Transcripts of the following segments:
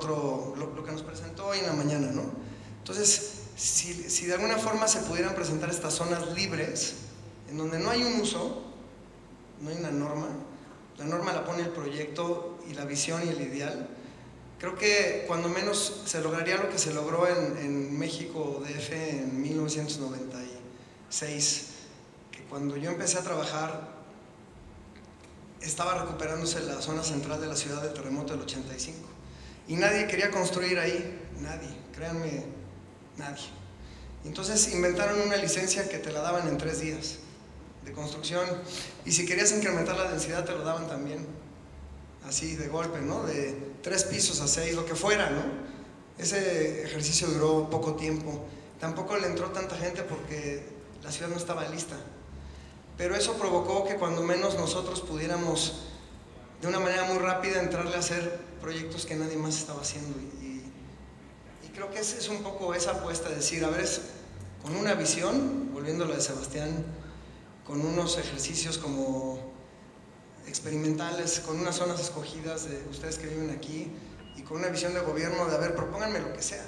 lo que nos presentó hoy en la mañana, ¿no? Entonces, si de alguna forma se pudieran presentar estas zonas libres, en donde no hay un uso, no hay una norma, la norma la pone el proyecto y la visión y el ideal, creo que cuando menos se lograría lo que se logró en México DF en 1996, que cuando yo empecé a trabajar estaba recuperándose la zona central de la ciudad del terremoto del 85 y nadie quería construir ahí, nadie, créanme, nadie. Entonces inventaron una licencia que te la daban en 3 días de construcción, y si querías incrementar la densidad te lo daban también, así de golpe, ¿no? De 3 pisos a 6, lo que fuera, ¿no? Ese ejercicio duró poco tiempo, tampoco le entró tanta gente porque la ciudad no estaba lista, pero eso provocó que cuando menos nosotros pudiéramos de una manera muy rápida entrarle a hacer proyectos que nadie más estaba haciendo, y creo que es un poco esa apuesta de decir, a ver, con una visión, volviendo a lo de Sebastián, con unos ejercicios como experimentales, con unas zonas escogidas de ustedes que viven aquí, y con una visión de gobierno de, a ver, propónganme lo que sea.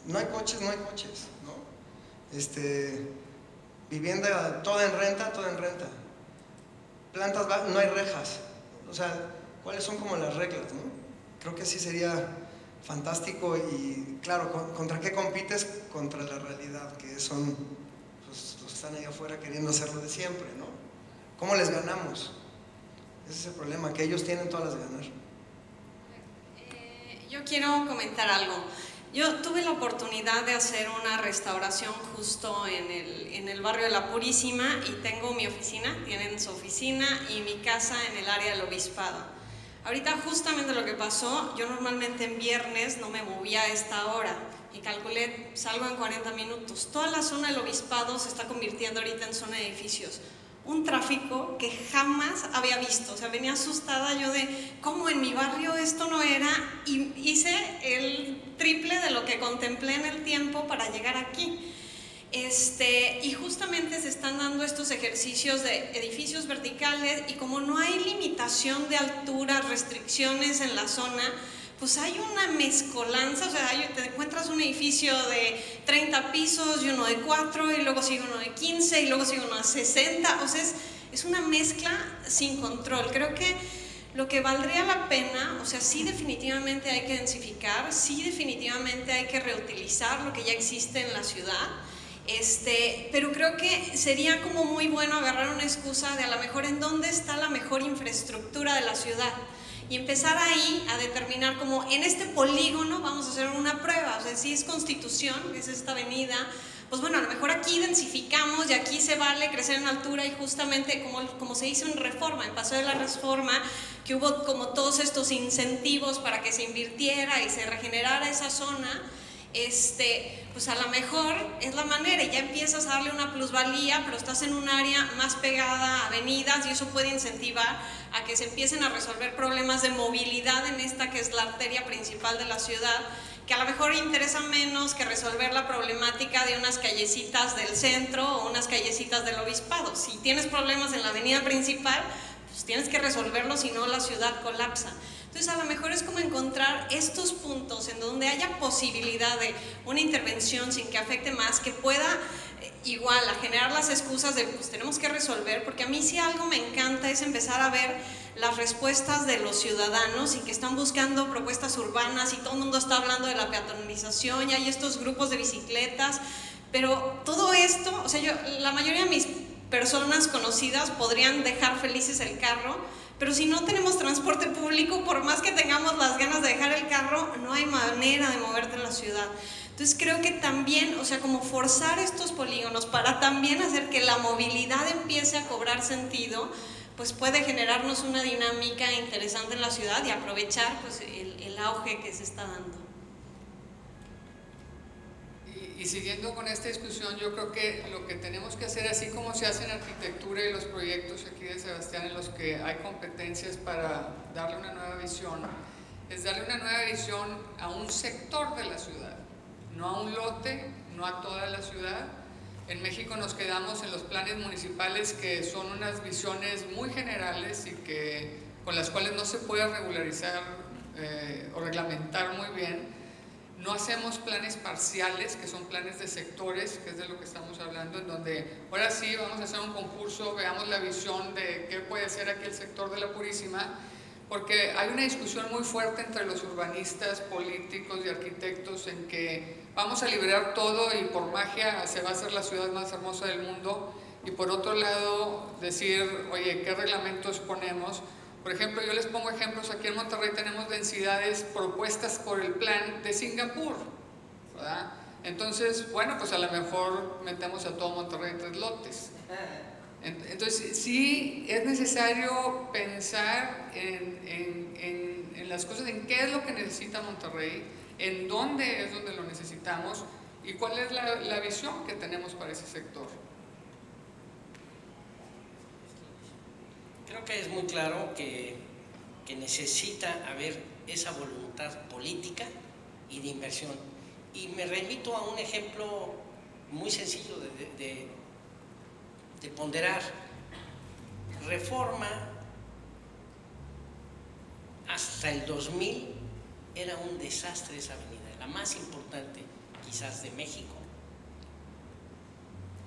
No hay coches, ¿no? Vivienda toda en renta, plantas, no hay rejas. O sea, ¿cuáles son como las reglas, no? Creo que sí sería fantástico, y claro, ¿contra qué compites? Contra la realidad, que son pues, los que están ahí afuera queriendo hacerlo de siempre, ¿no? ¿Cómo les ganamos? Ese es el problema, que ellos tienen todas las de ganar. Yo quiero comentar algo. Yo tuve la oportunidad de hacer una restauración justo en el barrio de La Purísima, y tengo mi oficina, tienen su oficina, y mi casa en el área del Obispado. Ahorita justamente lo que pasó, yo normalmente en viernes no me movía a esta hora, y calculé, salgo en 40 minutos. Toda la zona del Obispado se está convirtiendo ahorita en zona de edificios. Un tráfico que jamás había visto, o sea, venía asustada yo de cómo en mi barrio esto no era, y hice el triple de lo que contemplé en el tiempo para llegar aquí. Y justamente se están dando estos ejercicios de edificios verticales, y como no hay limitación de altura, restricciones en la zona, pues hay una mezcolanza, o sea, te encuentras un edificio de 30 pisos y uno de 4, y luego sigue uno de 15, y luego sigue uno de 60, o sea, es una mezcla sin control. Creo que lo que valdría la pena, o sea, sí definitivamente hay que densificar, sí definitivamente hay que reutilizar lo que ya existe en la ciudad, pero creo que sería como muy bueno agarrar una excusa de a lo mejor en dónde está la mejor infraestructura de la ciudad, y empezar ahí a determinar como en este polígono vamos a hacer una prueba. O sea, si es Constitución, que es esta avenida, pues bueno, a lo mejor aquí densificamos y aquí se vale crecer en altura, y justamente como se hizo en Reforma, en Paseo de la Reforma, que hubo como todos estos incentivos para que se invirtiera y se regenerara esa zona, pues a lo mejor es la manera, y ya empiezas a darle una plusvalía, pero estás en un área más pegada a avenidas, y eso puede incentivar a que se empiecen a resolver problemas de movilidad en esta que es la arteria principal de la ciudad, que a lo mejor interesa menos que resolver la problemática de unas callecitas del centro o unas callecitas del Obispado. Si tienes problemas en la avenida principal, pues tienes que resolverlos, si no la ciudad colapsa. Entonces a lo mejor es como encontrar estos puntos en donde haya posibilidad de una intervención sin que afecte más, que pueda igual a generar las excusas de pues tenemos que resolver, porque a mí si algo me encanta es empezar a ver las respuestas de los ciudadanos, y que están buscando propuestas urbanas, y todo el mundo está hablando de la peatonalización, y hay estos grupos de bicicletas, pero todo esto, o sea, la mayoría de mis personas conocidas podrían dejar felices el carro, pero si no tenemos transporte público, por más que tengamos las ganas de dejar el carro, no hay manera de moverte en la ciudad. Entonces creo que también, o sea, como forzar estos polígonos para también hacer que la movilidad empiece a cobrar sentido, pues puede generarnos una dinámica interesante en la ciudad y aprovechar pues el auge que se está dando. Y siguiendo con esta discusión, yo creo que lo que tenemos que hacer, así como se hace en arquitectura y los proyectos aquí de Sebastián en los que hay competencias para darle una nueva visión, es darle una nueva visión a un sector de la ciudad, no a un lote, no a toda la ciudad. En México nos quedamos en los planes municipales, que son unas visiones muy generales y con las cuales no se puede regularizar o reglamentar muy bien. No hacemos planes parciales, que son planes de sectores, que es de lo que estamos hablando, en donde ahora sí vamos a hacer un concurso, veamos la visión de qué puede ser aquí el sector de la Purísima, porque hay una discusión muy fuerte entre los urbanistas, políticos y arquitectos en que vamos a liberar todo y por magia se va a hacer la ciudad más hermosa del mundo, y por otro lado decir, oye, ¿qué reglamentos ponemos? Por ejemplo, yo les pongo ejemplos, aquí en Monterrey tenemos densidades propuestas por el plan de Singapur, ¿verdad? Entonces, bueno, pues a lo mejor metemos a todo Monterrey en 3 lotes. Entonces, sí es necesario pensar en las cosas, en qué es lo que necesita Monterrey, en dónde es donde lo necesitamos y cuál es la visión que tenemos para ese sector. Creo que es muy claro que necesita haber esa voluntad política y de inversión. Y me remito a un ejemplo muy sencillo de ponderar. Reforma hasta el 2000 era un desastre esa avenida, la más importante quizás de México.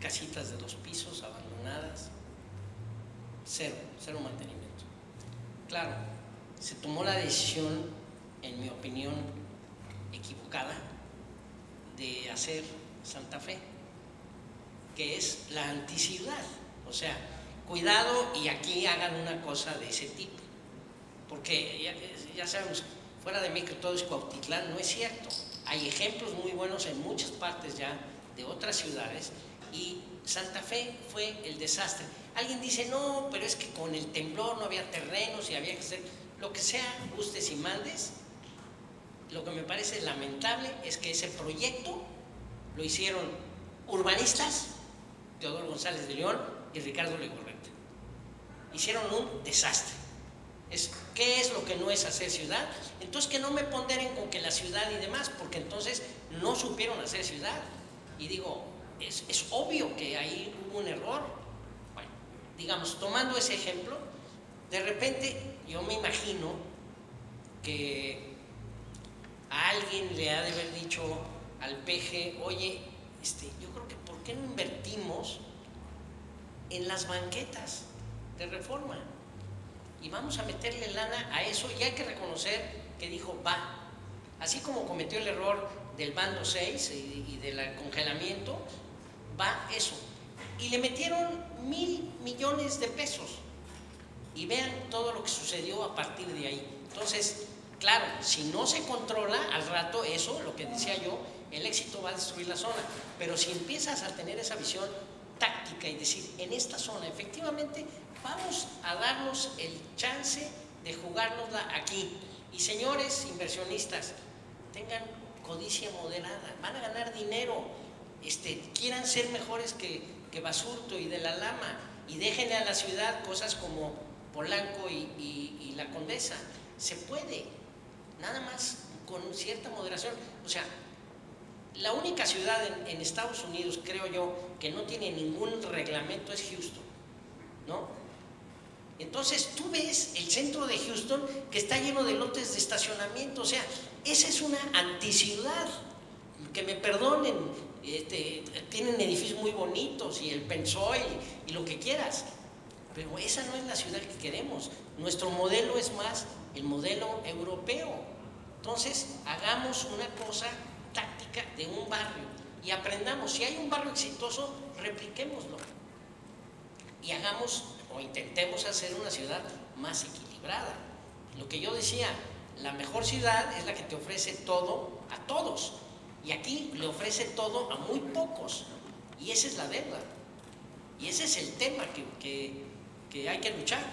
Casitas de 2 pisos abandonadas. Cero mantenimiento. Claro, se tomó la decisión, en mi opinión, equivocada, de hacer Santa Fe, que es la anticiudad. O sea, cuidado y aquí hagan una cosa de ese tipo, porque ya sabemos, fuera de México todo es Cuautitlán, no es cierto. Hay ejemplos muy buenos en muchas partes ya de otras ciudades, y Santa Fe fue el desastre. Alguien dice, no, pero es que con el temblor no había terrenos y había que hacer lo que sea, gustes y mandes. Lo que me parece lamentable es que ese proyecto lo hicieron urbanistas, Teodoro González de León y Ricardo Legorreta. Hicieron un desastre. ¿Qué es lo que no es hacer ciudad? Entonces que no me ponderen con que la ciudad y demás, porque entonces no supieron hacer ciudad. Y digo, es obvio que ahí hubo un error. Digamos, tomando ese ejemplo, de repente yo me imagino que a alguien le ha de haber dicho al PG, oye, yo creo que ¿por qué no invertimos en las banquetas de Reforma? Y vamos a meterle lana a eso, y hay que reconocer que dijo, va. Así como cometió el error del bando 6 y del congelamiento, va eso. Y le metieron 1,000 millones de pesos. Y vean todo lo que sucedió a partir de ahí. Entonces, claro, si no se controla al rato eso, lo que decía yo, el éxito va a destruir la zona. Pero si empiezas a tener esa visión táctica y decir, en esta zona, efectivamente, vamos a darnos el chance de jugárnosla aquí. Y señores inversionistas, tengan codicia moderada, van a ganar dinero, quieran ser mejores que Basurto y de la Lama, y déjenle a la ciudad cosas como Polanco y la Condesa. Se puede, nada más con cierta moderación. O sea, la única ciudad en Estados Unidos, creo yo, que no tiene ningún reglamento es Houston, ¿no? Entonces tú ves el centro de Houston que está lleno de lotes de estacionamiento. O sea, esa es una anticiudad. Que me perdonen, tienen edificios muy bonitos y el Pensoy y lo que quieras, pero esa no es la ciudad que queremos. Nuestro modelo es más el modelo europeo. Entonces hagamos una cosa táctica de un barrio y aprendamos. Si hay un barrio exitoso, repliquémoslo y hagamos o intentemos hacer una ciudad más equilibrada. Lo que yo decía, la mejor ciudad es la que te ofrece todo a todos. Y aquí le ofrece todo a muy pocos. Y esa es la deuda. Y ese es el tema que hay que luchar.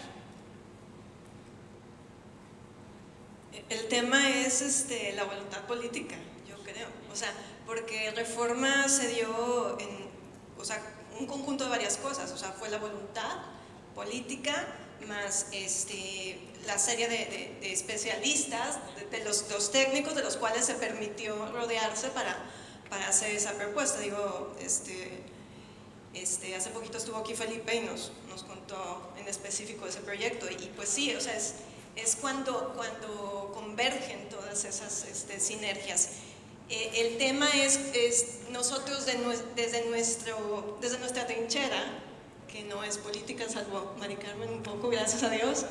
El tema es la voluntad política, yo creo. O sea, porque Reforma se dio en un conjunto de varias cosas. O sea, fue la voluntad política más la serie de especialistas, de los técnicos de los cuales se permitió rodearse para hacer esa propuesta. Digo, hace poquito estuvo aquí Felipe y nos contó en específico ese proyecto, y pues sí, o sea, es cuando convergen todas esas sinergias. El tema es nosotros desde nuestra trinchera, que no es política, salvo Mari Carmen un poco, gracias a Dios,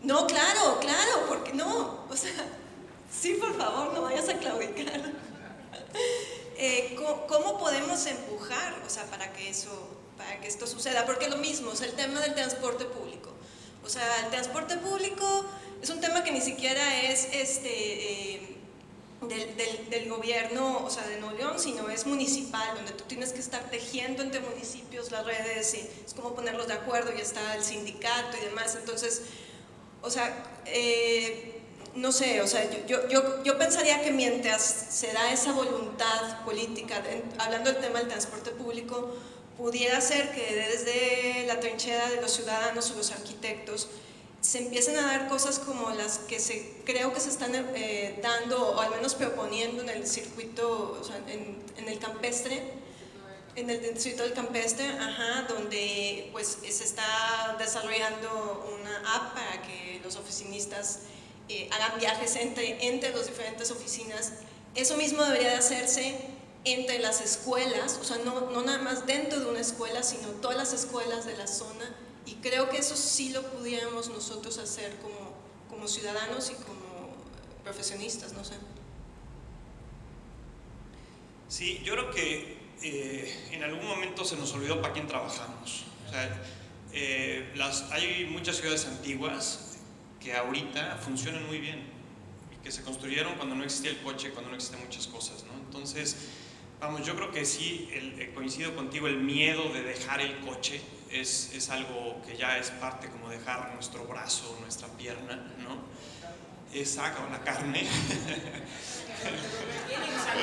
no, claro, porque no, o sea, sí, por favor, no vayas a claudicar. ¿Cómo podemos empujar, o sea, para que esto suceda? Porque lo mismo, o sea, el tema del transporte público. O sea, el transporte público es un tema que ni siquiera es del gobierno, o sea, de Nuevo León, sino es municipal, donde tú tienes que estar tejiendo entre municipios las redes, y es como ponerlos de acuerdo, y está el sindicato y demás. Entonces, o sea, no sé, o sea, yo pensaría que mientras se da esa voluntad política, hablando del tema del transporte público, pudiera ser que desde la trinchera de los ciudadanos o los arquitectos se empiecen a dar cosas como las que creo que se están dando, o al menos proponiendo en el circuito, o sea, en el campestre, en el distrito del campestre, donde pues se está desarrollando una app para que los oficinistas hagan viajes entre las diferentes oficinas. Eso mismo debería de hacerse entre las escuelas, o sea, no nada más dentro de una escuela, sino todas las escuelas de la zona, y creo que eso sí lo pudiéramos nosotros hacer como ciudadanos y como profesionistas, no sé. Sí, yo creo que en algún momento se nos olvidó para quién trabajamos. O sea, hay muchas ciudades antiguas que ahorita funcionan muy bien y que se construyeron cuando no existía el coche, cuando no existían muchas cosas, ¿no? Entonces, vamos, yo creo que sí, coincido contigo, el miedo de dejar el coche es algo que ya es parte como dejar nuestro brazo, nuestra pierna, ¿no? Exacto, la carne.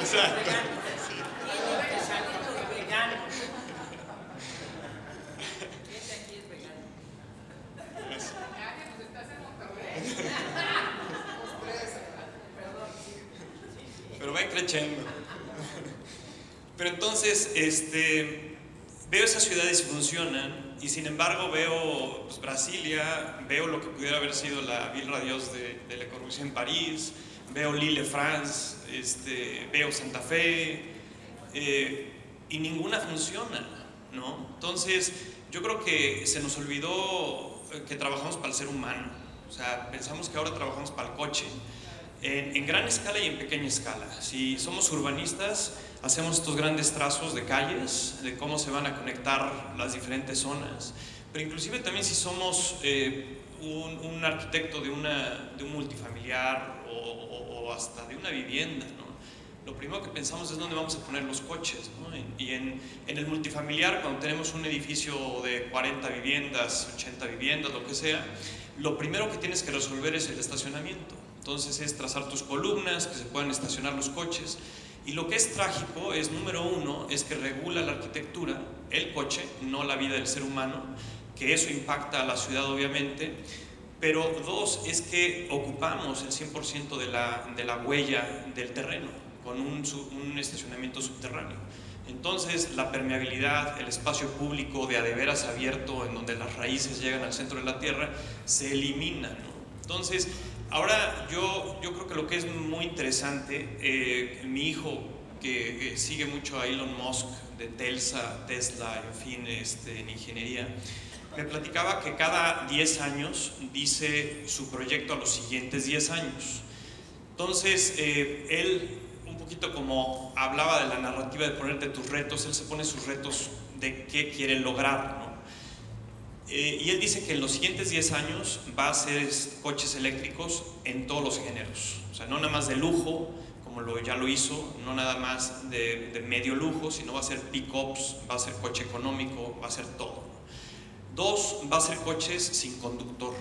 Exacto. Sí. Pero va creciendo. Pero entonces, veo esas ciudades y funcionan, y sin embargo veo pues, Brasilia, veo lo que pudiera haber sido la Ville Radios de Le Corbusier en París, veo Lille-France, veo Santa Fe, y ninguna funciona, ¿no? Entonces, yo creo que se nos olvidó que trabajamos para el ser humano. O sea, pensamos que ahora trabajamos para el coche, en gran escala y en pequeña escala. Si somos urbanistas, hacemos estos grandes trazos de calles, de cómo se van a conectar las diferentes zonas, pero inclusive también si somos un arquitecto de un multifamiliar o hasta de una vivienda, ¿no? Lo primero que pensamos es dónde vamos a poner los coches, ¿no? Y en el multifamiliar, cuando tenemos un edificio de 40 viviendas, 80 viviendas, lo que sea, lo primero que tienes que resolver es el estacionamiento. Entonces es trazar tus columnas, que se puedan estacionar los coches. Y lo que es trágico es, número uno, es que regula la arquitectura, el coche, no la vida del ser humano, que eso impacta a la ciudad obviamente, pero dos, es que ocupamos el 100% de la huella del terreno, con un estacionamiento subterráneo. Entonces la permeabilidad, el espacio público de a de veras abierto, en donde las raíces llegan al centro de la tierra, se elimina, ¿no? Entonces, ahora yo creo que lo que es muy interesante, mi hijo que sigue mucho a Elon Musk de Tesla, en fin, en ingeniería, me platicaba que cada 10 años dice su proyecto a los siguientes 10 años. Entonces, él, un poquito como hablaba de la narrativa de ponerte tus retos, él se pone sus retos de qué quiere lograr, ¿no? Y él dice que en los siguientes 10 años va a hacer coches eléctricos en todos los géneros. O sea, no nada más de lujo, como ya lo hizo, no nada más de medio lujo, sino va a ser pick-ups, va a ser coche económico, va a ser todo. 2, va a ser coches sin conductor.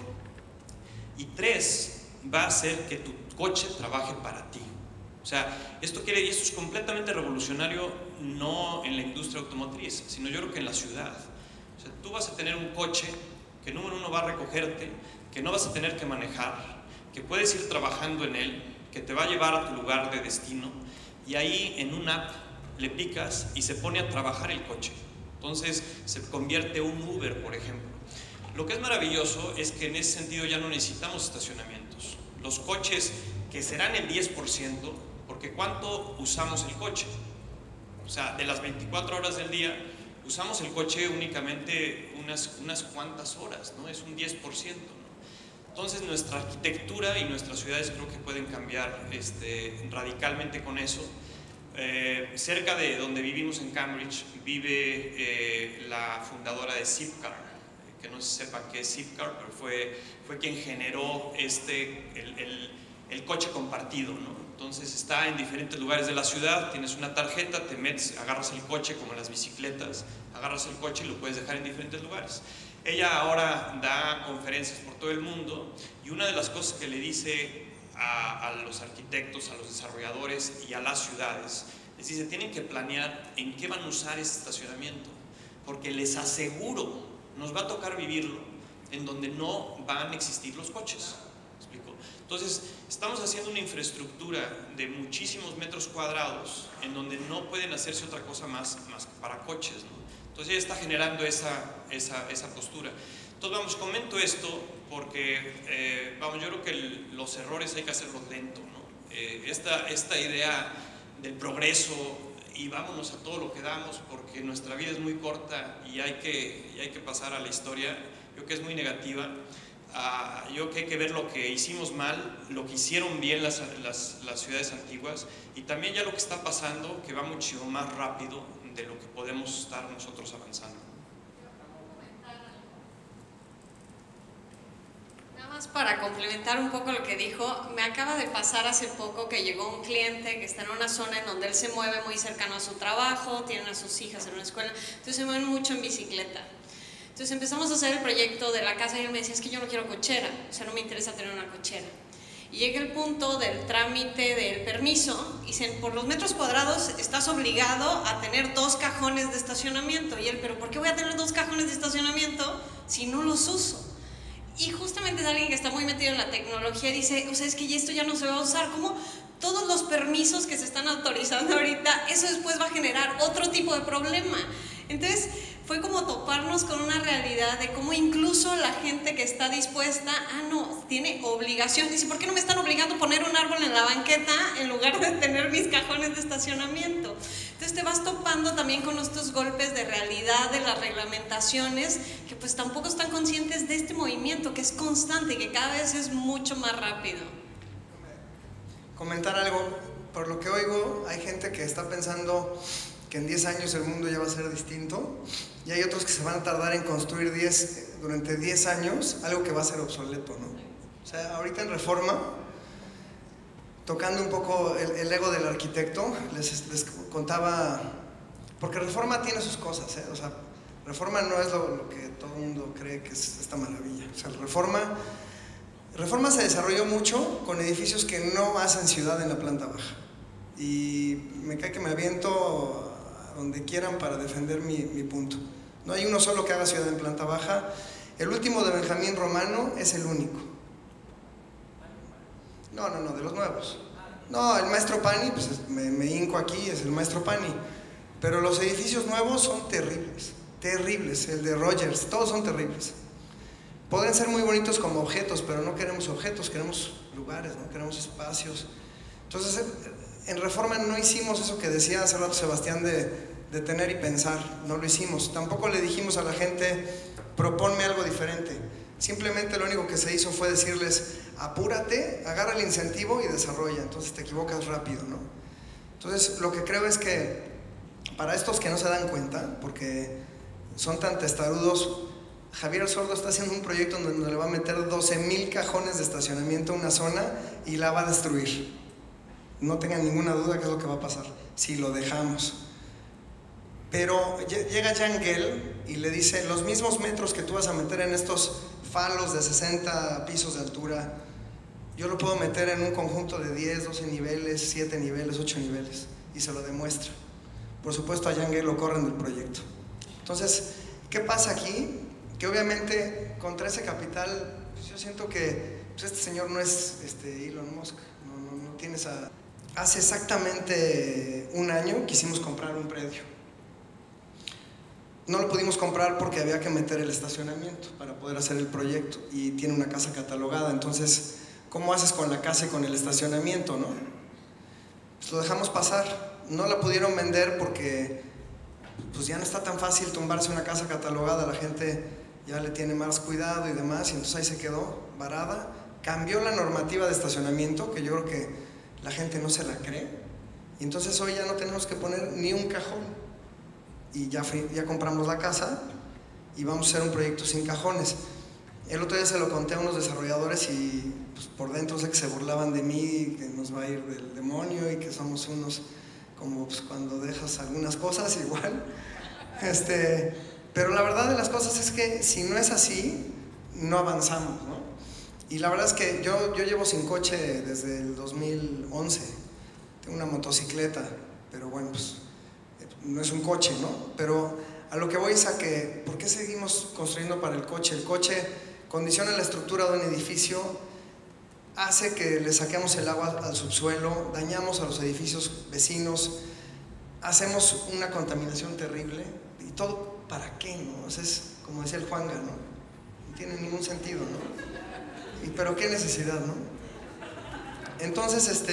Y 3, va a hacer que tu coche trabaje para ti. O sea, esto es completamente revolucionario, no en la industria automotriz, sino yo creo que en la ciudad. O sea, tú vas a tener un coche que, número uno, va a recogerte, que no vas a tener que manejar, que puedes ir trabajando en él, que te va a llevar a tu lugar de destino, y ahí en una app le picas y se pone a trabajar el coche. Entonces se convierte en un Uber, por ejemplo. Lo que es maravilloso es que en ese sentido ya no necesitamos estacionamientos. Los coches que serán el 10%, porque ¿cuánto usamos el coche? O sea, de las 24 horas del día, usamos el coche únicamente unas cuantas horas, ¿no? Es un 10%, ¿no? Entonces nuestra arquitectura y nuestras ciudades creo que pueden cambiar radicalmente con eso. Cerca de donde vivimos en Cambridge vive la fundadora de Zipcar, que no se sepa qué es Zipcar, pero fue quien generó el coche compartido, ¿no? Entonces está en diferentes lugares de la ciudad, tienes una tarjeta, te metes, agarras el coche como las bicicletas, agarras el coche y lo puedes dejar en diferentes lugares. Ella ahora da conferencias por todo el mundo y una de las cosas que le dice a los arquitectos, a los desarrolladores y a las ciudades, les dice, tienen que planear en qué van a usar ese estacionamiento, porque les aseguro, nos va a tocar vivirlo, en donde no van a existir los coches. ¿Me explico? Entonces, estamos haciendo una infraestructura de muchísimos metros cuadrados, en donde no pueden hacerse otra cosa más que para coches, ¿no? Entonces ella está generando esa postura. Entonces, vamos, comento esto porque, vamos, yo creo que los errores hay que hacerlos lento, ¿no? Esta idea del progreso y vámonos a todo lo que damos porque nuestra vida es muy corta y hay que pasar a la historia, yo creo que es muy negativa. Yo creo que hay que ver lo que hicimos mal, lo que hicieron bien las ciudades antiguas y también ya lo que está pasando, que va mucho más rápido de lo que podemos estar nosotros avanzando. Nada más para complementar un poco lo que dijo, me acaba de pasar hace poco que llegó un cliente que está en una zona en donde él se mueve muy cercano a su trabajo, tienen a sus hijas en una escuela, entonces se mueven mucho en bicicleta. Entonces empezamos a hacer el proyecto de la casa y él me decía, es que yo no quiero cochera, o sea, no me interesa tener una cochera. Y llega el punto del trámite del permiso y dicen, por los metros cuadrados estás obligado a tener 2 cajones de estacionamiento. Y él, pero ¿por qué voy a tener 2 cajones de estacionamiento si no los uso? Y justamente es alguien que está muy metido en la tecnología y dice, o sea, es que esto ya no se va a usar. ¿Cómo todos los permisos que se están autorizando ahorita, eso después va a generar otro tipo de problema? Entonces, fue como toparnos con una realidad de cómo incluso la gente que está dispuesta, no, tiene obligación. Dice, ¿por qué no me están obligando a poner un árbol en la banqueta en lugar de tener mis cajones de estacionamiento? Entonces te vas topando también con estos golpes de realidad de las reglamentaciones que pues tampoco están conscientes de este movimiento que es constante y que cada vez es mucho más rápido. Comentar algo, por lo que oigo, hay gente que está pensando que en 10 años el mundo ya va a ser distinto y hay otros que se van a tardar en construir durante 10 años algo que va a ser obsoleto, ¿no? O sea, ahorita en Reforma, tocando un poco el ego del arquitecto, les contaba, porque Reforma tiene sus cosas, ¿eh? O sea, Reforma no es lo que todo el mundo cree que es esta maravilla. O sea, Reforma se desarrolló mucho con edificios que no hacen ciudad en la planta baja. Y me cae que me aviento a donde quieran para defender mi punto. No hay uno solo que haga ciudad en planta baja. El último de Benjamín Romano es el único. No, de los nuevos. No, el maestro Pani, pues me hinco aquí, es el maestro Pani. Pero los edificios nuevos son terribles, terribles. El de Rogers, todos son terribles. Pueden ser muy bonitos como objetos, pero no queremos objetos, queremos lugares, ¿no? Queremos espacios. Entonces, en Reforma no hicimos eso que decía hace rato Sebastián de tener y pensar, no lo hicimos. Tampoco le dijimos a la gente, proponme algo diferente. Simplemente lo único que se hizo fue decirles, apúrate, agarra el incentivo y desarrolla, entonces te equivocas rápido, ¿no? Entonces, lo que creo es que para estos que no se dan cuenta, porque son tan testarudos, Javier Sordo está haciendo un proyecto donde le va a meter 12,000 cajones de estacionamiento a una zona y la va a destruir. No tengan ninguna duda que es lo que va a pasar si lo dejamos. Pero llega Jan Gehl y le dice, los mismos metros que tú vas a meter en estos falos de 60 pisos de altura, yo lo puedo meter en un conjunto de 10, 12 niveles, 7 niveles, 8 niveles, y se lo demuestra. Por supuesto a Jan Gehl lo corren del proyecto. Entonces, ¿qué pasa aquí? Que obviamente contra ese capital, pues yo siento que pues este señor no es Elon Musk, no tiene esa... Hace exactamente un año quisimos comprar un predio. No lo pudimos comprar porque había que meter el estacionamiento para poder hacer el proyecto y tiene una casa catalogada. Entonces ¿cómo haces con la casa y con el estacionamiento, no? Pues lo dejamos pasar. No la pudieron vender porque pues ya no está tan fácil tumbarse una casa catalogada, la gente ya le tiene más cuidado y demás, y entonces ahí se quedó varada. Cambió la normativa de estacionamiento, que yo creo que la gente no se la cree, y entonces hoy ya no tenemos que poner ni un cajón, y ya compramos la casa y vamos a hacer un proyecto sin cajones. El otro día se lo conté a unos desarrolladores y pues, por dentro sé que se burlaban de mí, que nos va a ir del demonio y que somos unos como pues, cuando dejas algunas cosas igual. Pero la verdad de las cosas es que si no es así, no avanzamos, ¿no? Y la verdad es que yo llevo sin coche desde el 2011. Tengo una motocicleta, pero bueno, pues no es un coche, ¿no? Pero a lo que voy es a que, ¿por qué seguimos construyendo para el coche? El coche condiciona la estructura de un edificio, hace que le saquemos el agua al subsuelo, dañamos a los edificios vecinos, hacemos una contaminación terrible. ¿Y todo para qué, no? O sea, es como decía el Juanga, ¿no? No tiene ningún sentido, ¿no? Pero qué necesidad, ¿no? Entonces,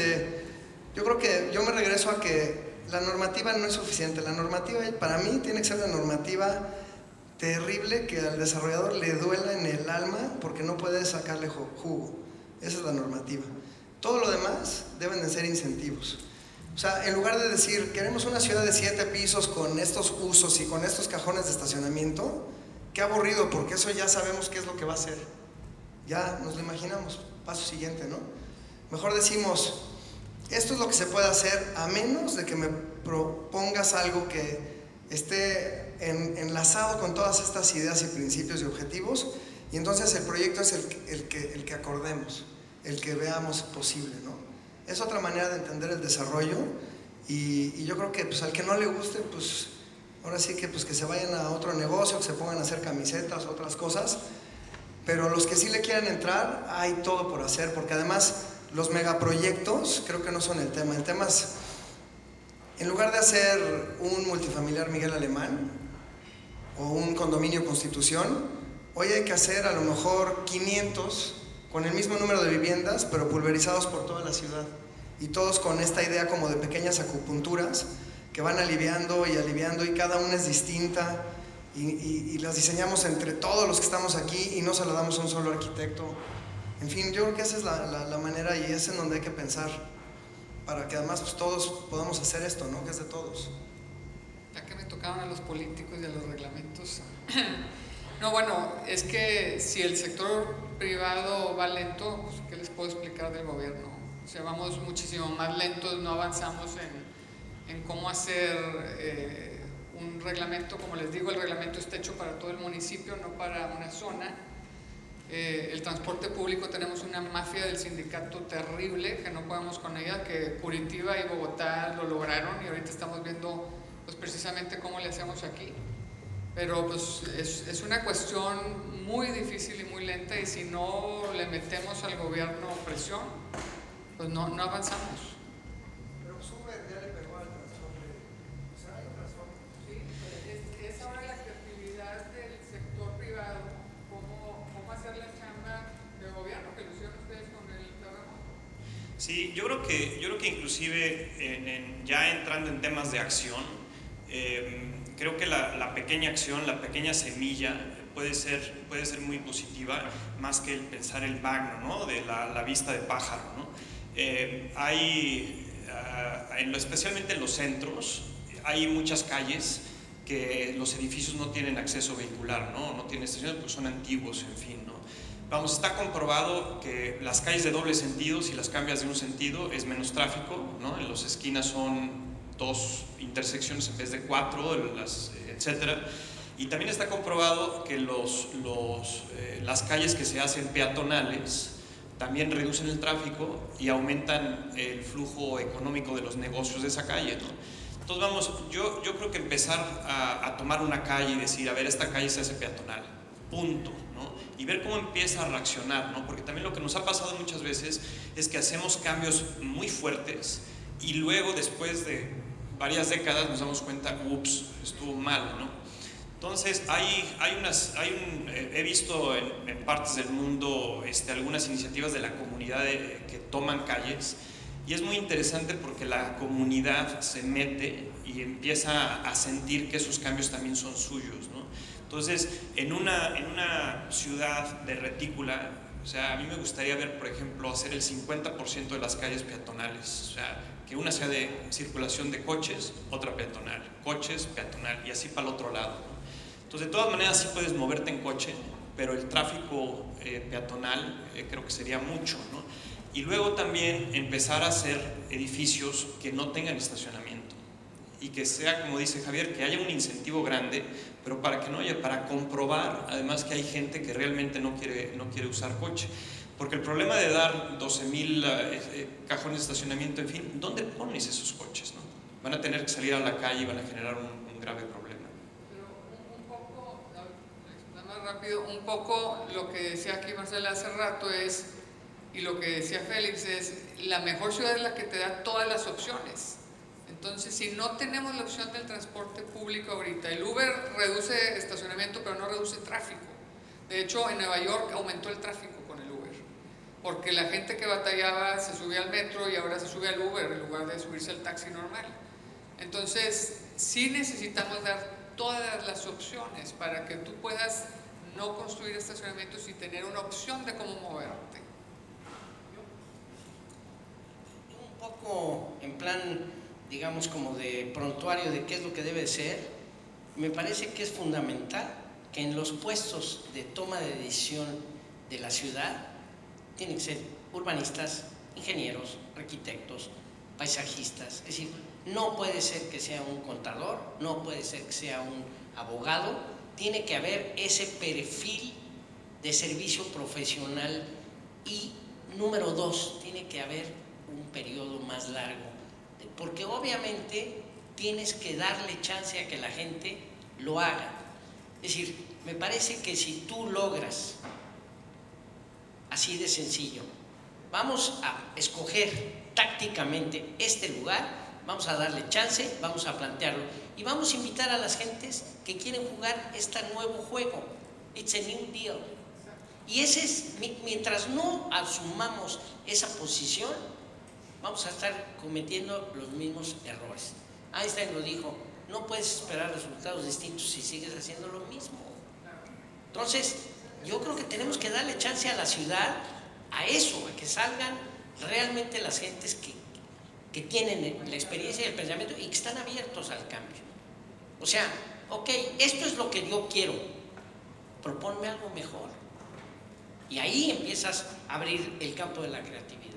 yo creo que yo me regreso a que la normativa no es suficiente. La normativa para mí tiene que ser una normativa terrible que al desarrollador le duela en el alma porque no puede sacarle jugo. Esa es la normativa. Todo lo demás deben de ser incentivos. O sea, en lugar de decir, queremos una ciudad de 7 pisos con estos usos y con estos cajones de estacionamiento, qué aburrido, porque eso ya sabemos qué es lo que va a ser. Ya nos lo imaginamos. Paso siguiente, ¿no? Mejor decimos, esto es lo que se puede hacer a menos de que me propongas algo que esté enlazado con todas estas ideas y principios y objetivos, y entonces el proyecto es el que acordemos, el que veamos posible, ¿no? Es otra manera de entender el desarrollo, y yo creo que pues, al que no le guste, pues ahora sí que, pues, que se vayan a otro negocio, que se pongan a hacer camisetas, otras cosas, pero los que sí le quieran entrar, hay todo por hacer, porque además los megaproyectos creo que no son el tema. El tema es, en lugar de hacer un multifamiliar Miguel Alemán o un condominio Constitución, hoy hay que hacer a lo mejor 500 con el mismo número de viviendas, pero pulverizados por toda la ciudad, y todos con esta idea como de pequeñas acupunturas que van aliviando, y cada una es distinta, y las diseñamos entre todos los que estamos aquí y no se la damos a un solo arquitecto. En fin, yo creo que esa es la manera, y es en donde hay que pensar para que además pues, todos podamos hacer esto, ¿no? Que es de todos. Ya que me tocaban a los políticos y a los reglamentos. No, bueno, es que si el sector privado va lento, pues, ¿qué les puedo explicar del gobierno? O sea, vamos muchísimo más lentos, no avanzamos en cómo hacer un reglamento. Como les digo, el reglamento está hecho para todo el municipio, no para una zona. El transporte público, tenemos una mafia del sindicato terrible, que no podemos con ella, que Curitiba y Bogotá lo lograron, y ahorita estamos viendo pues, precisamente cómo le hacemos aquí. Pero pues, es una cuestión muy difícil y muy lenta, y si no le metemos al gobierno presión, pues no avanzamos. Pero sube, ya le pegó al transporte. O sea, hay un transporte. Sí, es ahora la creatividad del sector privado, cómo hacer la chamba del gobierno, que lo hicieron ustedes con el terremoto. Sí, yo creo que inclusive ya entrando en temas de acción, creo que la pequeña acción, la pequeña semilla puede ser muy positiva, más que el pensar el magno, ¿no? De la vista de pájaro, ¿no? Especialmente en los centros, hay muchas calles que los edificios no tienen acceso vehicular, no tienen estaciones porque son antiguos, en fin, ¿no? Vamos, está comprobado que las calles de doble sentido, si las cambias de un sentido, es menos tráfico, ¿no? En las esquinas son 2 intersecciones en vez de 4, etcétera. Y también está comprobado que las calles que se hacen peatonales también reducen el tráfico y aumentan el flujo económico de los negocios de esa calle, ¿no? Entonces vamos, yo creo que empezar a tomar una calle y decir, a ver, esta calle se hace peatonal, punto, ¿no? Y ver cómo empieza a reaccionar, ¿no? Porque también lo que nos ha pasado muchas veces es que hacemos cambios muy fuertes y luego después de varias décadas nos damos cuenta, ups, estuvo mal, ¿no? Entonces, he visto en partes del mundo algunas iniciativas de la comunidad que toman calles, y es muy interesante porque la comunidad se mete y empieza a sentir que esos cambios también son suyos, ¿no? Entonces, en una ciudad de retícula, o sea, a mí me gustaría ver, por ejemplo, hacer el 50% de las calles peatonales, o sea, que una sea de circulación de coches, otra peatonal, coches, peatonal, y así para el otro lado, ¿no? Entonces, de todas maneras, sí puedes moverte en coche, pero el tráfico peatonal creo que sería mucho, ¿no? Y luego también empezar a hacer edificios que no tengan estacionamiento y que sea, como dice Javier, que haya un incentivo grande, pero para que no haya, para comprobar además que hay gente que realmente no quiere usar coche. Porque el problema de dar 12,000 cajones de estacionamiento, en fin, ¿dónde pones esos coches, no? Van a tener que salir a la calle y van a generar un grave problema. Rápido, un poco lo que decía aquí Marcela hace rato es, y lo que decía Félix es, la mejor ciudad es la que te da todas las opciones. Entonces, si no tenemos la opción del transporte público ahorita, el Uber reduce estacionamiento pero no reduce tráfico. De hecho, en Nueva York aumentó el tráfico con el Uber, porque la gente que batallaba se subía al metro y ahora se sube al Uber en lugar de subirse al taxi normal. Entonces, sí necesitamos dar todas las opciones para que tú puedas no construir estacionamientos y tener una opción de cómo moverte. Un poco en plan, digamos, como de prontuario de qué es lo que debe ser, me parece que es fundamental que en los puestos de toma de decisión de la ciudad tienen que ser urbanistas, ingenieros, arquitectos, paisajistas. Es decir, no puede ser que sea un contador, no puede ser que sea un abogado. Tiene que haber ese perfil de servicio profesional y, número 2, tiene que haber un periodo más largo, porque obviamente tienes que darle chance a que la gente lo haga. Es decir, me parece que si tú logras, así de sencillo, vamos a escoger tácticamente este lugar, vamos a darle chance, vamos a plantearlo y vamos a invitar a las gentes que quieren jugar este nuevo juego. It's a new deal. Y ese es, mientras no asumamos esa posición, vamos a estar cometiendo los mismos errores. Einstein lo dijo, no puedes esperar resultados distintos si sigues haciendo lo mismo. Entonces, yo creo que tenemos que darle chance a la ciudad, a eso, a que salgan realmente las gentes que tienen la experiencia y el pensamiento y que están abiertos al cambio. O sea, ok, esto es lo que yo quiero, proponme algo mejor. Y ahí empiezas a abrir el campo de la creatividad.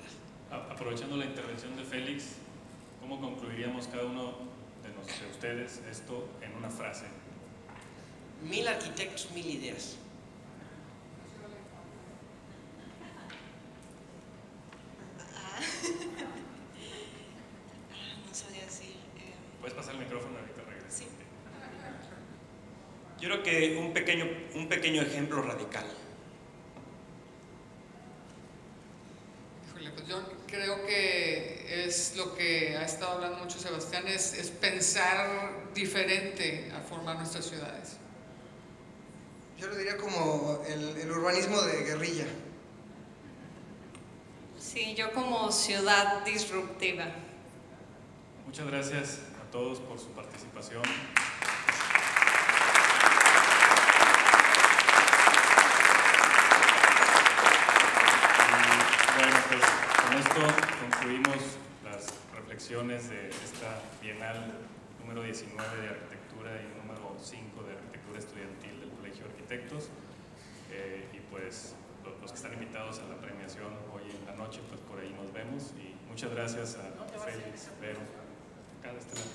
Aprovechando la intervención de Félix, ¿cómo concluiríamos cada uno de ustedes esto en una frase? 1000 arquitectos, 1000 ideas. No sabría decir. Puedes pasar el micrófono, ahorita regreso. Sí. Yo creo que un pequeño ejemplo radical. Híjole, pues yo creo que es lo que ha estado hablando mucho Sebastián, es pensar diferente a formar nuestras ciudades. Yo lo diría como el urbanismo de guerrilla. Sí, yo como ciudad disruptiva. Muchas gracias a todos por su participación. Y bueno, pues con esto concluimos las reflexiones de esta Bienal número 19 de Arquitectura y número 5 de Arquitectura Estudiantil del Colegio de Arquitectos. Y pues los que están invitados a la premiación hoy en la noche, pues por ahí nos vemos. Y muchas gracias a Félix, Vero, acá de este lado.